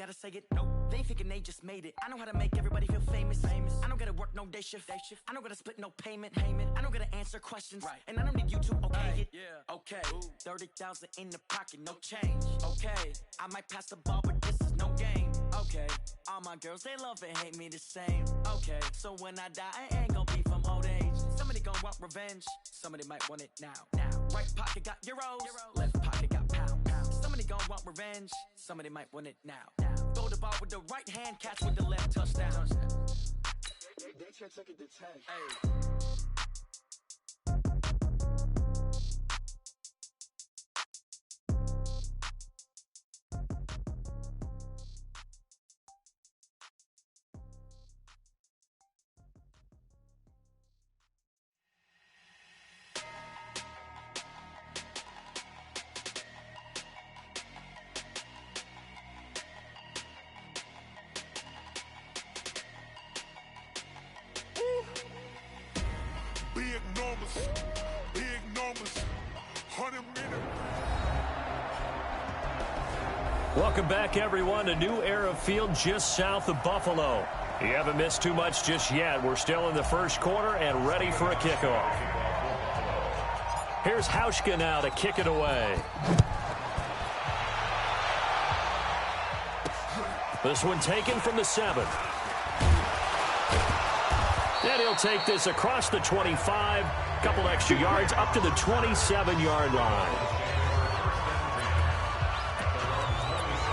gotta say it. No, they ain't thinking they just made it. I know how to make everybody feel famous. I don't gotta work no day shift. I don't gotta split no payment. I don't gotta answer questions. Right. And I don't need you to okay it. Yeah. Okay. 30,000 in the pocket, no change. Okay. I might pass the ball, but this is no game. Okay. All my girls, they love and hate me the same. Okay. So when I die, I ain't gonna be from old age. Somebody gonna want revenge. Somebody might want it now. Right pocket got euros. Left pocket got pound. Somebody gonna want revenge. Somebody might want it now. Throw the ball with the right hand, catch with the left, touchdown. They can't take it to 10. Hey. Big numbers, 100 minutes. Welcome back, everyone, to New Era Field just south of Buffalo. You haven't missed too much just yet. We're still in the first quarter and ready for a kickoff. Here's Hauschka now to kick it away. This one taken from the 7. And he'll take this across the 25, couple extra yards up to the 27-yard line.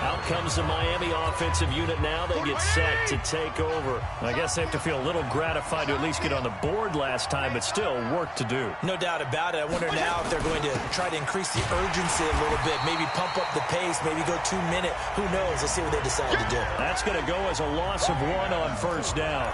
Out comes the Miami offensive unit now. They get set to take over. I guess they have to feel a little gratified to at least get on the board last time, but still work to do. No doubt about it. I wonder now if they're going to try to increase the urgency a little bit, maybe pump up the pace, maybe go 2-minute. Who knows? Let's see what they decide to do. That's going to go as a loss of 1 on first down.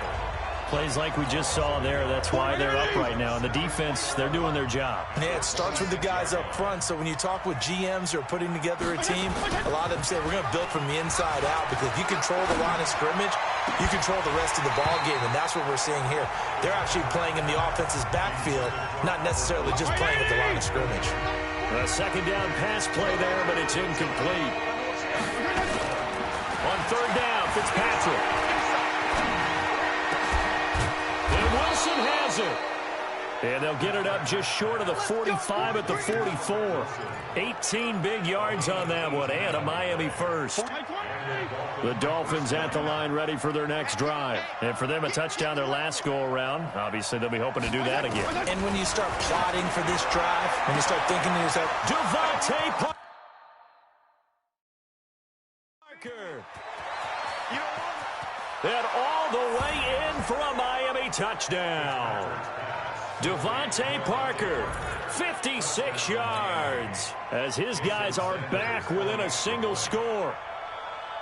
Plays like we just saw there. That's why they're up right now. And the defense, they're doing their job. Yeah, it starts with the guys up front. So when you talk with GMs who are putting together a team, a lot of them say we're going to build from the inside out, because if you control the line of scrimmage, you control the rest of the ball game. And that's what we're seeing here. They're actually playing in the offense's backfield, not necessarily just playing at the line of scrimmage. A second down pass play there, but it's incomplete. On third down, Fitzpatrick. Wilson has it. And they'll get it up just short of the 45 at the 44. 18 big yards on that one, and a Miami first. The Dolphins at the line, ready for their next drive. And for them, a touchdown their last go-around. Obviously, they'll be hoping to do that again. And when you start plotting for this drive, when you start thinking to yourself, Devontae Parker. And all the way in for a Miami touchdown. Devontae Parker, 56 yards, as his guys are back within a single score.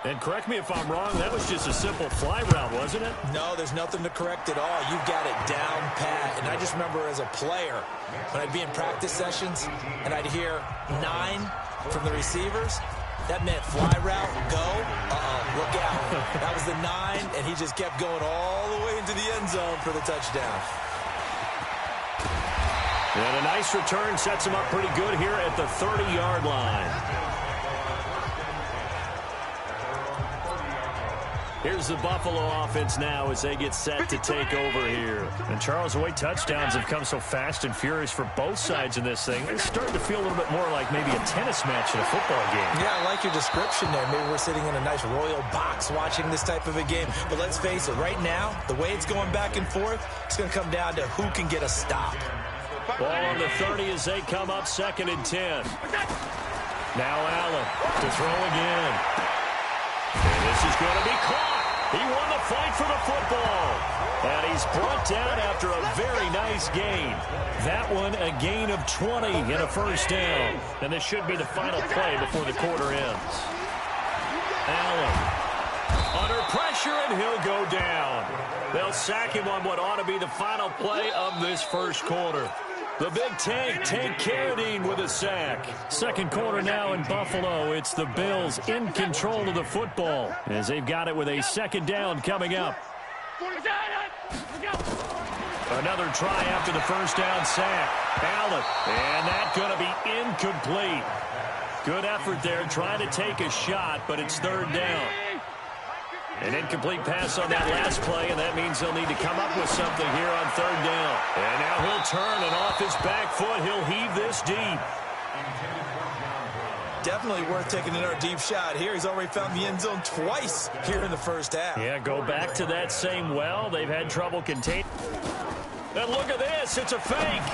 And correct me if I'm wrong, that was just a simple fly route, wasn't it? No, there's nothing to correct at all. You've got it down pat. And I just remember as a player, when I'd be in practice sessions and I'd hear 9 from the receivers, that meant fly route, go, look out. That was the 9, and he just kept going all the way into the end zone for the touchdown. And a nice return sets him up pretty good here at the 30-yard line. Here's the Buffalo offense now as they get set to take over here. And Charles, the way touchdowns have come so fast and furious for both sides in this thing, it's starting to feel a little bit more like maybe a tennis match in a football game. Yeah, I like your description there. Maybe we're sitting in a nice royal box watching this type of a game. But let's face it, right now, the way it's going back and forth, it's going to come down to who can get a stop. Ball on the 30 as they come up 2nd and 10. Now Allen to throw again. And this is going to be caught. He won the fight for the football. And he's brought down after a very nice gain. That one a gain of 20 and a first down. And this should be the final play before the quarter ends. Allen under pressure, and he'll go down. They'll sack him on what ought to be the final play of this first quarter. The big tank, Tank Carradine with a sack. Second quarter now in Buffalo. It's the Bills in control of the football as they've got it with a second down coming up. Another try after the first down sack. Allen, and that's going to be incomplete. Good effort there trying to take a shot, but it's third down. incomplete pass on that last play, and that means they'll need to come up with something here on third down. And now he'll turn, and off his back foot, he'll heave this deep. Definitely worth taking another deep shot here. He's already found the end zone twice here in the first half. Yeah, go back to that same well. They've had trouble containing. And look at this. It's a fake.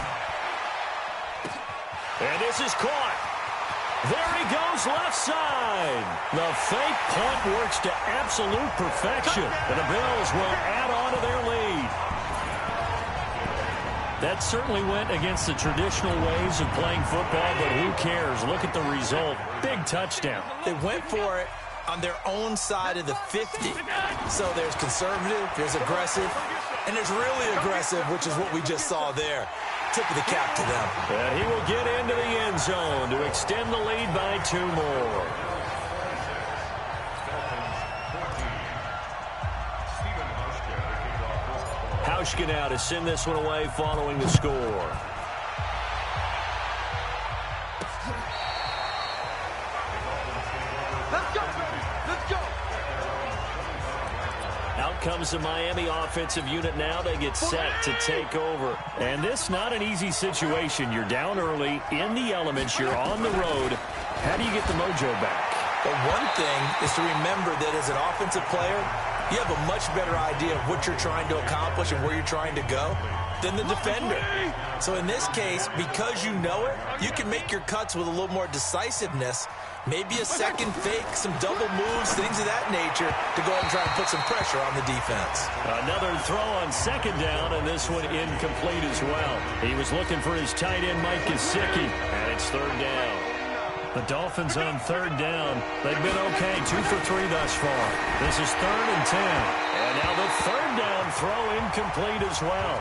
And this is caught. There he goes, left side. The fake punt works to absolute perfection. And the Bills will add on to their lead. That certainly went against the traditional ways of playing football, but who cares? Look at the result. Big touchdown. They went for it on their own side of the 50. So there's conservative, there's aggressive, and there's really aggressive, which is what we just saw there. Tip of the cap to them. And he will get into the end zone to extend the lead by 2 more. Hauschka now to send this one away following the score. Let's go, baby. Let's go. Out comes the Miami offensive unit now. They get set to take over. And this not an easy situation. You're down early, in the elements, you're on the road. How do you get the mojo back? But one thing is to remember that as an offensive player, you have a much better idea of what you're trying to accomplish and where you're trying to go than the defender. So in this case, because you know it, you can make your cuts with a little more decisiveness. Maybe a second fake, some double moves, things of that nature to go ahead and try and put some pressure on the defense. Another throw on second down, and this one incomplete as well. He was looking for his tight end, Mike Gesicki, and it's third down. The Dolphins on third down. They've been okay, 2 for 3 thus far. This is 3rd and 10. And now the third down throw incomplete as well.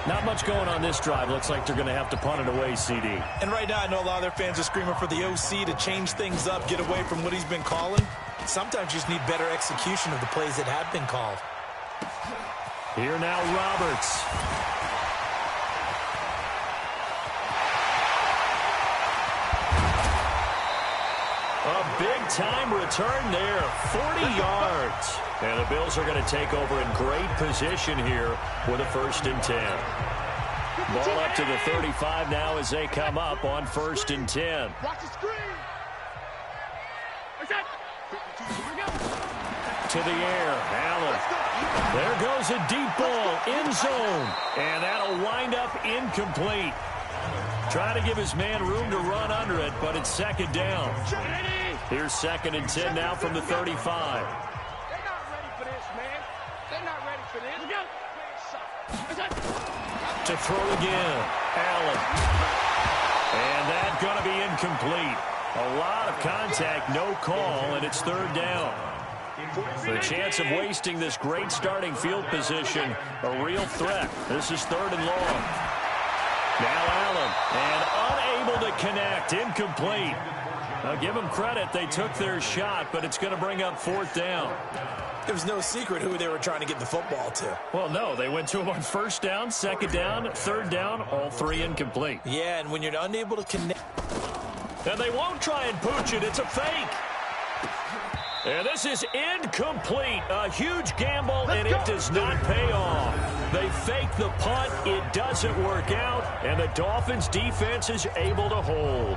Not much going on this drive. Looks like they're going to have to punt it away, CD. And right now, I know a lot of their fans are screaming for the OC to change things up, get away from what he's been calling. Sometimes you just need better execution of the plays that have been called. Here now, Roberts. A big-time return there, 40 yards. And the Bills are going to take over in great position here with a 1st and 10. Ball up to the 35 now as they come up on 1st and 10. Watch the screen. To the air, Allen. There goes a deep ball, end zone. And that'll wind up incomplete. Trying to give his man room to run under it, but it's 2nd down. Here's 2nd and 10 now from the 35. They're not ready for this, man. They're not ready for this. To throw again, Allen. And that's going to be incomplete. A lot of contact, no call, and it's 3rd down. The chance of wasting this great starting field position, a real threat. This is 3rd and long. Now Allen, and unable to connect, incomplete. Now give them credit, they took their shot, but it's going to bring up 4th down. It was no secret who they were trying to get the football to. Well, no, they went to him on 1st down, 2nd down, 3rd down, all 3 incomplete. Yeah, and when you're unable to connect. And they won't try and pooch it, it's a fake. And this is incomplete. A huge gamble, and it does not pay off. They fake the punt. It doesn't work out, and the Dolphins' defense is able to hold.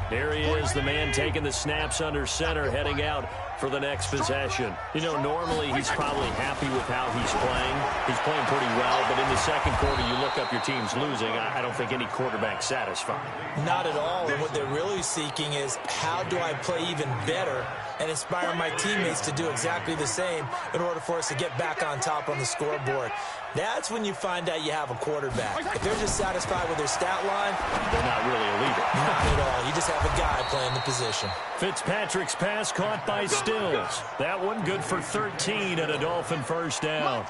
There he is, the man taking the snaps under center, heading out for the next possession. You know, normally he's probably happy with how he's playing. He's playing pretty well, but in the 2nd quarter, you look up your team's losing. I don't think any quarterback's satisfied. Not at all, and what they're really seeking is how do I play even better and inspire my teammates to do exactly the same in order for us to get back on top on the scoreboard. That's when you find out you have a quarterback. If they're just satisfied with their stat line, they're not really a leader. Not at all. You just have a guy playing the position. Fitzpatrick's pass caught by Stills. That one good for 13 and a Dolphin 1st down.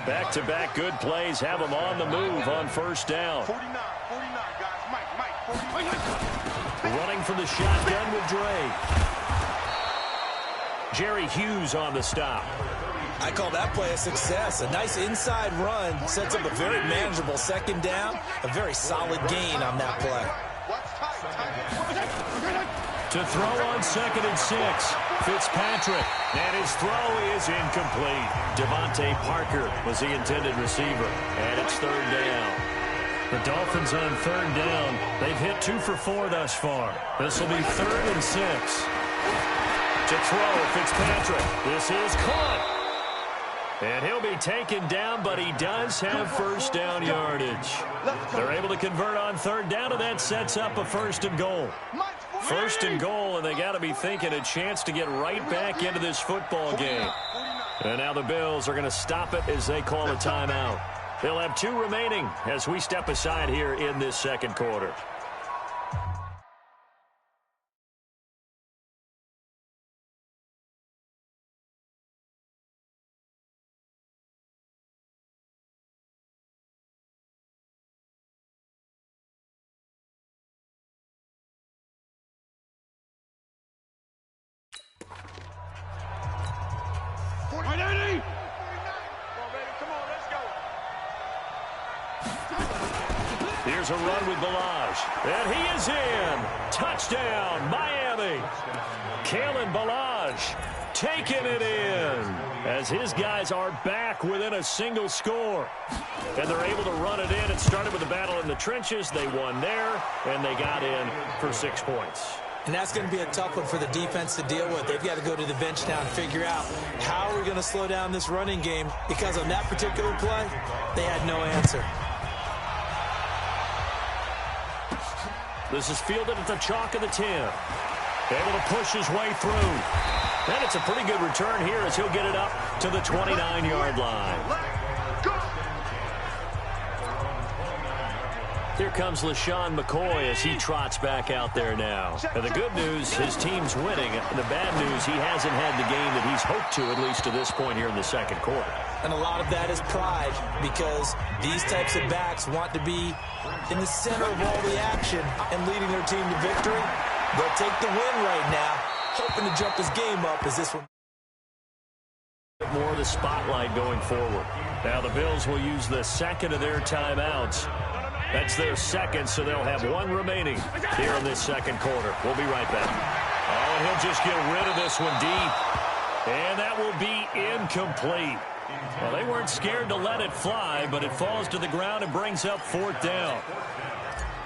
Back-to-back good plays have them on the move on 1st down. 49, guys. Mike. Running from the shotgun with Dre. Jerry Hughes on the stop. I call that play a success. A nice inside run sets up a very manageable 2nd down. A very solid gain on that play. To throw on 2nd and 6. Fitzpatrick. And his throw is incomplete. Devontae Parker was the intended receiver. And it's 3rd down. The Dolphins on 3rd down. They've hit 2 for 4 thus far. This will be 3rd and 6. To throw, Fitzpatrick. This is caught. And he'll be taken down, but he does have first down yardage. They're able to convert on 3rd down, and that sets up a 1st and goal. 1st and goal, and they got to be thinking a chance to get right back into this football game. And now the Bills are going to stop it as they call a timeout. They'll have 2 remaining as we step aside here in this 2nd quarter. Here's a run with Ballage. And he is in. Touchdown, Miami. Kalen Ballage taking it in as his guys are back within a single score. And they're able to run it in. It started with a battle in the trenches. They won there, and they got in for 6 points. And that's going to be a tough one for the defense to deal with. They've got to go to the bench now and figure out how are we going to slow down this running game, because on that particular play, they had no answer. This is fielded at the chalk of the 10. Able to push his way through. And it's a pretty good return here as he'll get it up to the 29-yard line. Here comes LaShawn McCoy as he trots back out there now. And the good news, his team's winning. The bad news, he hasn't had the game that he's hoped to, at least to this point here in the 2nd quarter. And a lot of that is pride, because these types of backs want to be in the center of all the action and leading their team to victory. They'll take the win right now, hoping to jump his game up as this one. More of the spotlight going forward. Now the Bills will use the 2nd of their timeouts. That's their 2nd, so they'll have 1 remaining here in this 2nd quarter. We'll be right back. Oh, and he'll just get rid of this one deep. And that will be incomplete. Well, they weren't scared to let it fly, but it falls to the ground and brings up 4th down.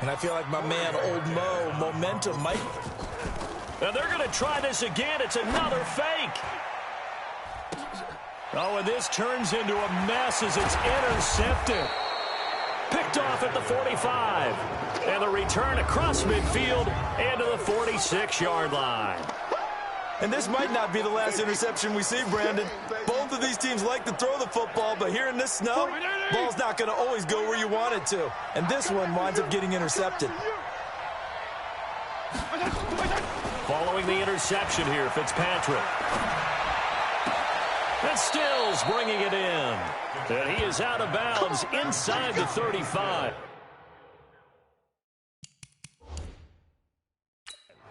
And I feel like my man, Old Mo, momentum might. Now they're going to try this again. It's another fake. Oh, and this turns into a mess as it's intercepted. Picked off at the 45. And the return across midfield and to the 46-yard line. And this might not be the last interception we see, Brandon. Both of these teams like to throw the football, but here in this snow, ball's not going to always go where you want it to. And this one winds up getting intercepted. Following the interception here, Fitzpatrick. And Stills bringing it in. And he is out of bounds inside the 35.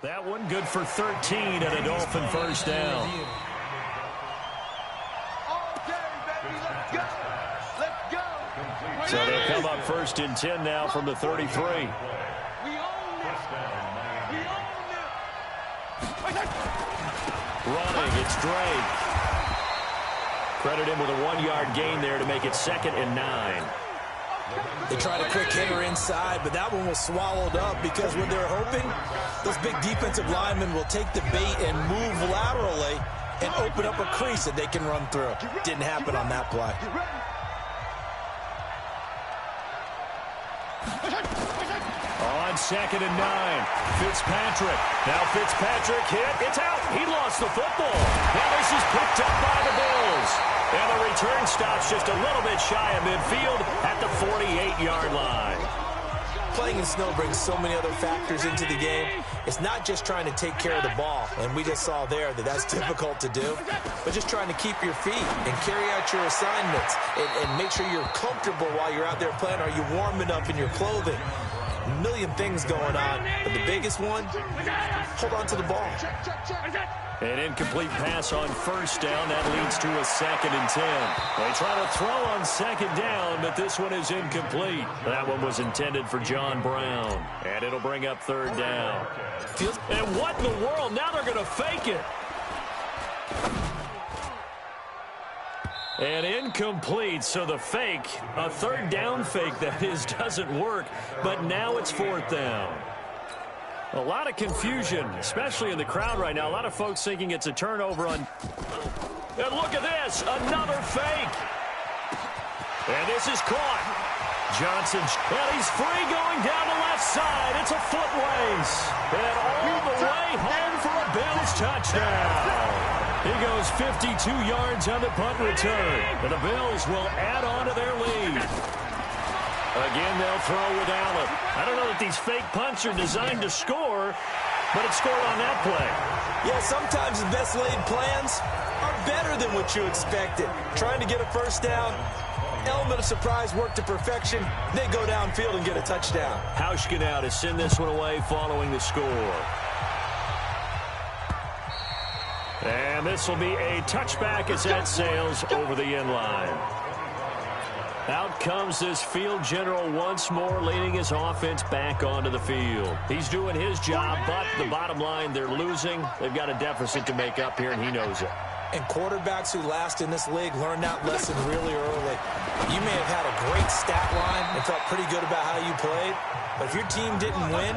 That one good for 13 and a Dolphin 1st down. So they'll come up 1st and 10 now from the 33. Running, it's Drake. Credit him with a 1-yard gain there to make it 2nd and 9. They tried a quick hitter inside, but that one was swallowed up because what they're hoping, those big defensive linemen will take the bait and move laterally and open up a crease that they can run through. Didn't happen on that play. On 2nd and 9, Fitzpatrick. Now Fitzpatrick hit. It's out. He lost the football. Now this is picked up by the Bills. And the return stops just a little bit shy of midfield at the 48-yard line. Playing in snow brings so many other factors into the game. It's not just trying to take care of the ball, and we just saw there that that's difficult to do, but just trying to keep your feet and carry out your assignments and make sure you're comfortable while you're out there playing. Are you warm enough in your clothing? A million things going on, but the biggest one, hold on to the ball. An incomplete pass on first down. That leads to a 2nd and 10. They try to throw on second down, but this one is incomplete. That one was intended for John Brown. And it'll bring up 3rd down. And what in the world? Now they're going to fake it. And incomplete, so the fake, a 3rd down fake that is, doesn't work. But now it's 4th down. A lot of confusion, especially in the crowd right now. A lot of folks thinking it's a turnover on... And look at this, another fake. And this is caught. Johnson, well, he's free going down the left side. It's a foot race. And all the way home for a Bills touchdown. He goes 52 yards on the punt return. And the Bills will add on to their lead. Again, they'll throw with Allen. I don't know that these fake punts are designed to score, but it scored on that play. Yeah, sometimes the best laid plans are better than what you expected. Trying to get a first down, element of surprise work to perfection, they go downfield and get a touchdown. Hauschka now to send this one away following the score. And this will be a touchback as that sails over the end line. Out comes this field general once more, leading his offense back onto the field. He's doing his job, but the bottom line, they're losing. They've got a deficit to make up here, and he knows it. And quarterbacks who last in this league learn that lesson really early. You may have had a great stat line and felt pretty good about how you played, but if your team didn't win,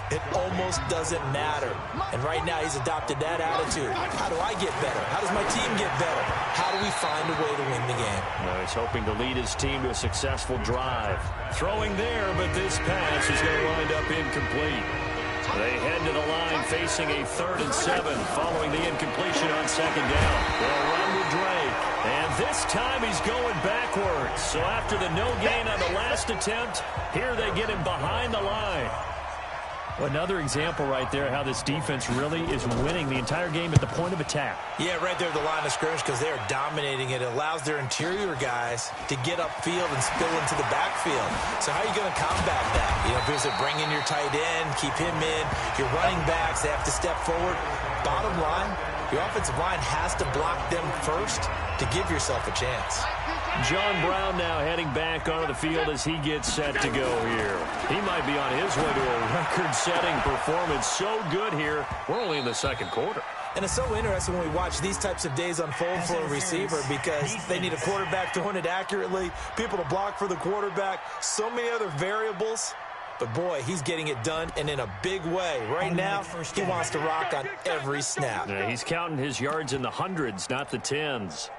it almost doesn't matter. And right now, he's adopted that attitude. How do I get better? How does my team get better? How do we find a way to win the game? He's hoping to lead his team to a successful drive. Throwing there, but this pass is going to wind up incomplete. They head to the line facing a 3rd and 7 following the incompletion on 2nd down. They'll run with Drake. And this time he's going backwards. So after the no gain on the last attempt, here they get him behind the line. Another example right there how this defense really is winning the entire game at the point of attack. Yeah, right there at the line of scrimmage because they're dominating it. It allows their interior guys to get upfield and spill into the backfield. So how are you going to combat that? You know, if there's a bring in your tight end, keep him in, your running backs, they have to step forward. Bottom line, your offensive line has to block them first to give yourself a chance. John Brown now heading back onto the field as he gets set to go here. He might be on his way to a record-setting performance. So good here. We're only in the 2nd quarter. And it's so interesting when we watch these types of days unfold for a receiver because they need a quarterback throwing it accurately, people to block for the quarterback, so many other variables. But, boy, he's getting it done and in a big way. Right now, he wants to rock on every snap. Yeah, he's counting his yards in the hundreds, not the tens.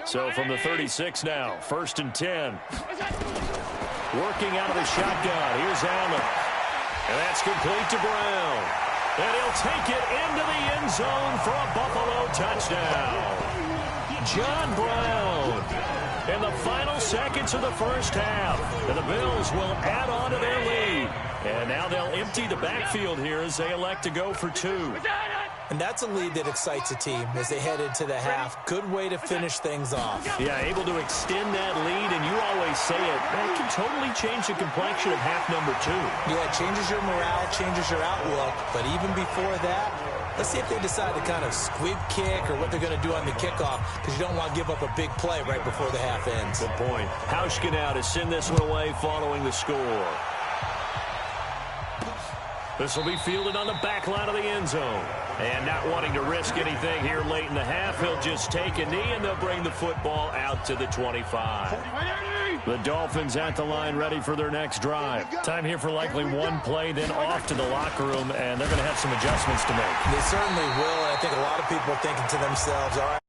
So from the 36 now, 1st and 10. Working out of the shotgun. Here's Allen. And that's complete to Brown. And he'll take it into the end zone for a Buffalo touchdown. John Brown in the final seconds of the first half. And the Bills will add on to their lead. And now they'll empty the backfield here as they elect to go for 2. And that's a lead that excites a team as they head into the half. Good way to finish things off. Yeah, able to extend that lead, and you always say it, that can totally change the complexion of half number 2. Yeah, it changes your morale, changes your outlook. But even before that, let's see if they decide to kind of squib kick or what they're going to do on the kickoff because you don't want to give up a big play right before the half ends. Good point. Hauschka now to send this one away following the score. This will be fielded on the back line of the end zone. And not wanting to risk anything here late in the half, he'll just take a knee, and they'll bring the football out to the 25. The Dolphins at the line ready for their next drive. Time here for likely one play, then off to the locker room, and they're going to have some adjustments to make. They certainly will, and I think a lot of people are thinking to themselves, all right,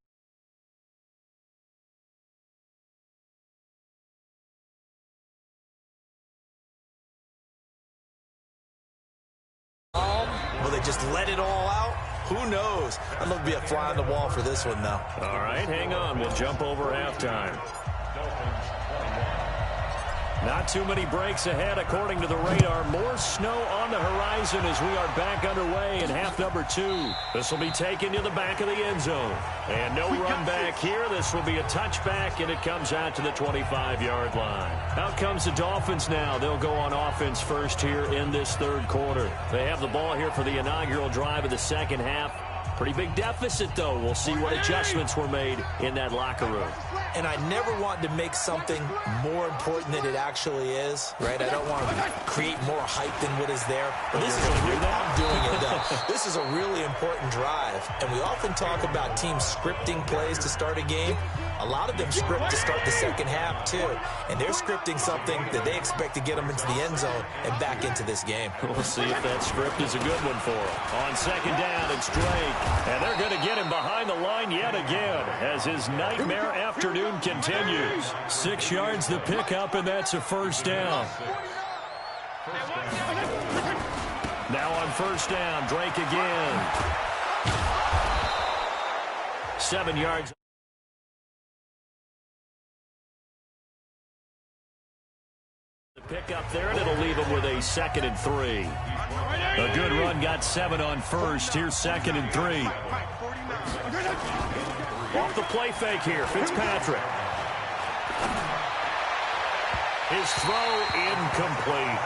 will they just let it all out? Who knows? I'd love to be a fly on the wall for this one, though. All right, hang on. We'll jump over halftime. Not too many breaks ahead according to the radar. More snow on the horizon as we are back underway in half number 2. This will be taken to the back of the end zone. And no run back here. This will be a touchback, and it comes out to the 25-yard line. Out comes the Dolphins now. They'll go on offense first here in this third quarter. They have the ball here for the inaugural drive of the second half. Pretty big deficit, though. We'll see what adjustments were made in that locker room. And I never want to make something more important than it actually is, right? I don't want to create more hype than what is there. But this is I'm doing it, though. This is a really important drive. And we often talk about teams scripting plays to start a game. A lot of them script to start the second half, too. And they're scripting something that they expect to get them into the end zone and back into this game. We'll see if that script is a good one for them. On second down, it's Drake. And they're going to get him behind the line yet again as his nightmare afternoon continues. 6 yards the pickup, and that's a first down. Now on first down, Drake again. 7 yards. The pickup there, and it'll leave him with a 2nd and 3. A good run, got 7 on first. Here's 2nd and 3. Off the play fake here, Fitzpatrick. His throw incomplete.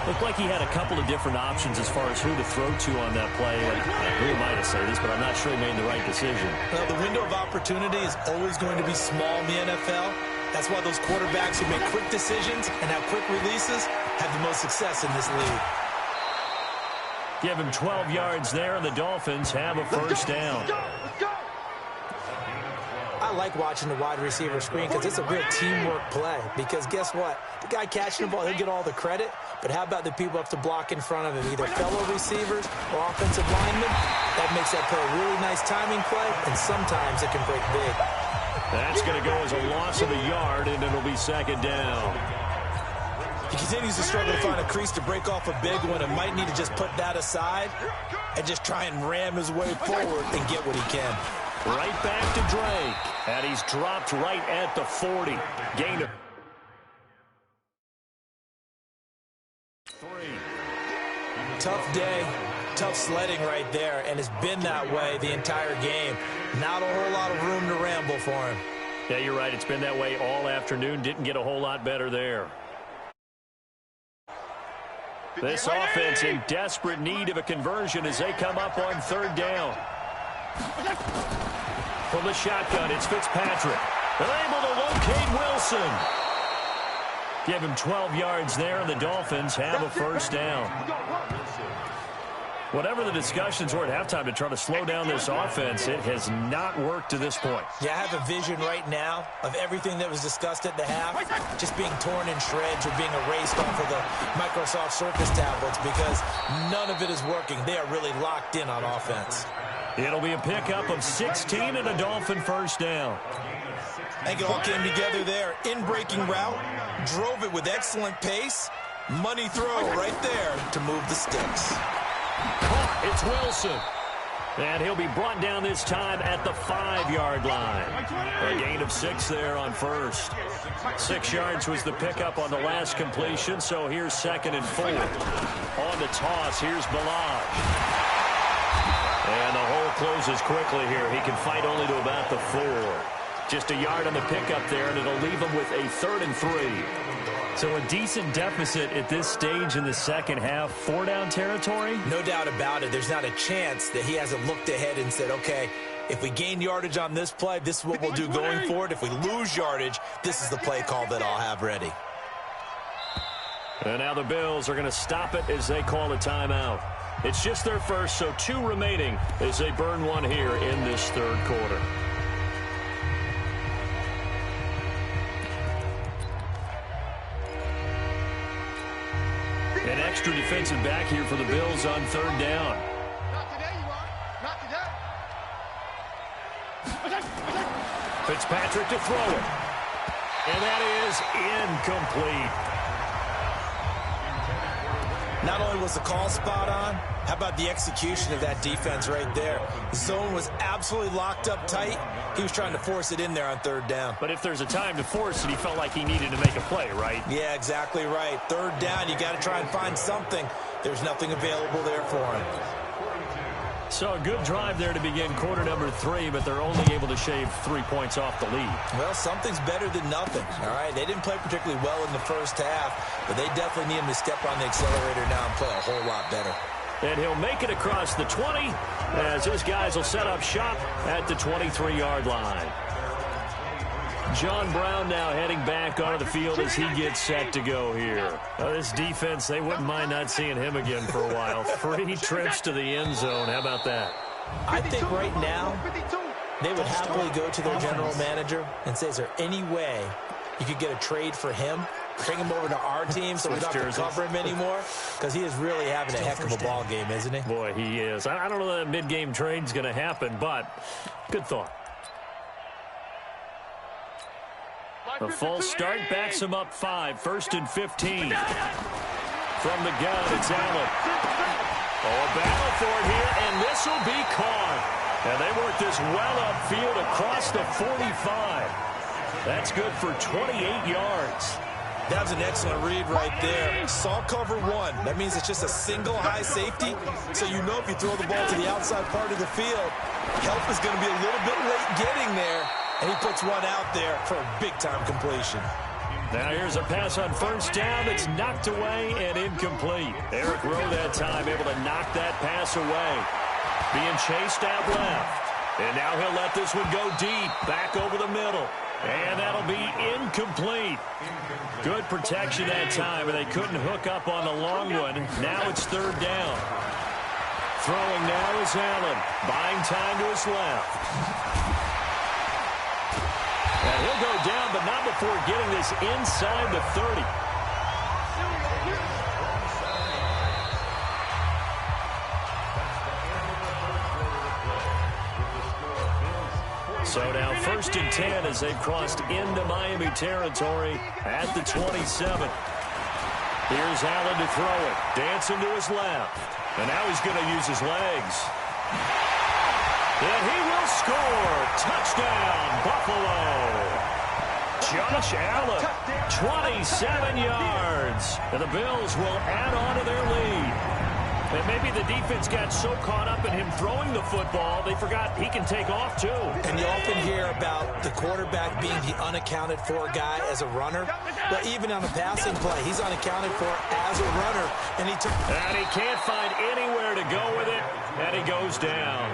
Looked like he had a couple of different options as far as who to throw to on that play. Who am I to say this, but I'm not sure he made the right decision. Well, the window of opportunity is always going to be small in the NFL. That's why those quarterbacks who make quick decisions and have quick releases have the most success in this league. Give him 12 yards there, and the Dolphins have a first down. I like watching the wide receiver screen because it's a real teamwork play. Because guess what? The guy catching the ball, he'll get all the credit. But how about the people who have to block in front of him, either fellow receivers or offensive linemen? That makes that play a really nice timing play, and sometimes it can break big. That's going to go as a loss of a yard, and it'll be second down. He continues to struggle to find a crease to break off a big one and might need to just put that aside and just try and ram his way forward and get what he can. Right back to Drake, and he's dropped right at the 40. Gain of 3. Tough day, tough sledding right there, and it's been that way the entire game. Not a whole lot of room to ramble for him. Yeah, you're right. It's been that way all afternoon. Didn't get a whole lot better there. This offense in desperate need of a conversion as they come up on third down. From the shotgun, it's Fitzpatrick. They're able to locate Wilson. Give him 12 yards there, and the Dolphins have a first down. Whatever the discussions were at halftime to try to slow down this offense, it has not worked to this point. Yeah, I have a vision right now of everything that was discussed at the half just being torn in shreds or being erased off of the Microsoft Surface tablets because none of it is working. They are really locked in on offense. It'll be a pickup of 16 and a Dolphin first down. I think it all came together there. In-breaking route, drove it with excellent pace. Money throw right there to move the sticks. It's Wilson. And he'll be brought down this time at the 5-yard line. A gain of 6 there on first. 6 yards was the pickup on the last completion, so here's 2nd and 4. On the toss, here's Balaj. And the hole closes quickly here. He can fight only to about the 4. Just a yard on the pickup there, and it'll leave him with a 3rd and 3. So a decent deficit at this stage in the second half. 4-down territory? No doubt about it. There's not a chance that he hasn't looked ahead and said, okay, if we gain yardage on this play, this is what we'll do going forward. If we lose yardage, this is the play call that I'll have ready. And now the Bills are going to stop it as they call a timeout. It's just their first, so 2 remaining as they burn one here in this third quarter. An extra defensive back here for the Bills on third down. Not today, you are. Not today. Fitzpatrick to throw it. And that is incomplete. Not only was the call spot on, how about the execution of that defense right there? The zone was absolutely locked up tight. He was trying to force it in there on third down. But if there's a time to force it, he felt like he needed to make a play, right? Yeah, exactly right. Third down, you got to try and find something. There's nothing available there for him. So a good drive there to begin quarter number 3, but they're only able to shave 3 points off the lead. Well, something's better than nothing, all right? They didn't play particularly well in the first half, but they definitely need him to step on the accelerator now and play a whole lot better. And he'll make it across the 20 as his guys will set up shop at the 23-yard line. John Brown now heading back onto the field as he gets set to go here. This defense, they wouldn't mind not seeing him again for a while. 3 trips to the end zone. How about that? I think right now they would happily go to their general manager and say, is there any way you could get a trade for him? Bring him over to our team so we don't have to cover him anymore? Because he is really having a heck of a ball game, isn't he? Boy, he is. I don't know that mid-game trade's going to happen, but good thought. A false start backs him up 5. 1st and 15. From the gun, it's Allen. Oh, a battle for it here, and this will be caught. And they work this well upfield across the 45. That's good for 28 yards. That was an excellent read right there. Saw cover 1. That means it's just a single high safety. So you know if you throw the ball to the outside part of the field, help is going to be a little bit late getting there. And he puts one out there for a big-time completion. Now here's a pass on first down. It's knocked away and incomplete. Eric Rowe that time able to knock that pass away. Being chased out left. And now he'll let this one go deep. Back over the middle. And that'll be incomplete. Good protection that time, and they couldn't hook up on the long one. Now it's third down. Throwing now is Allen. Buying time to his left. And he'll go down, but not before getting this inside the 30. So now 1st and 10 as they've crossed into Miami territory at the 27. Here's Allen to throw it. Dancing to his left. And now he's going to use his legs. And he will score. Touchdown, Buffalo. Josh Allen, 27 yards. And the Bills will add on to their lead. And maybe the defense got so caught up in him throwing the football, they forgot he can take off too. And you often hear about the quarterback being the unaccounted for guy as a runner. But even on a passing play, he's unaccounted for as a runner. And he can't find anywhere to go with it, and he goes down.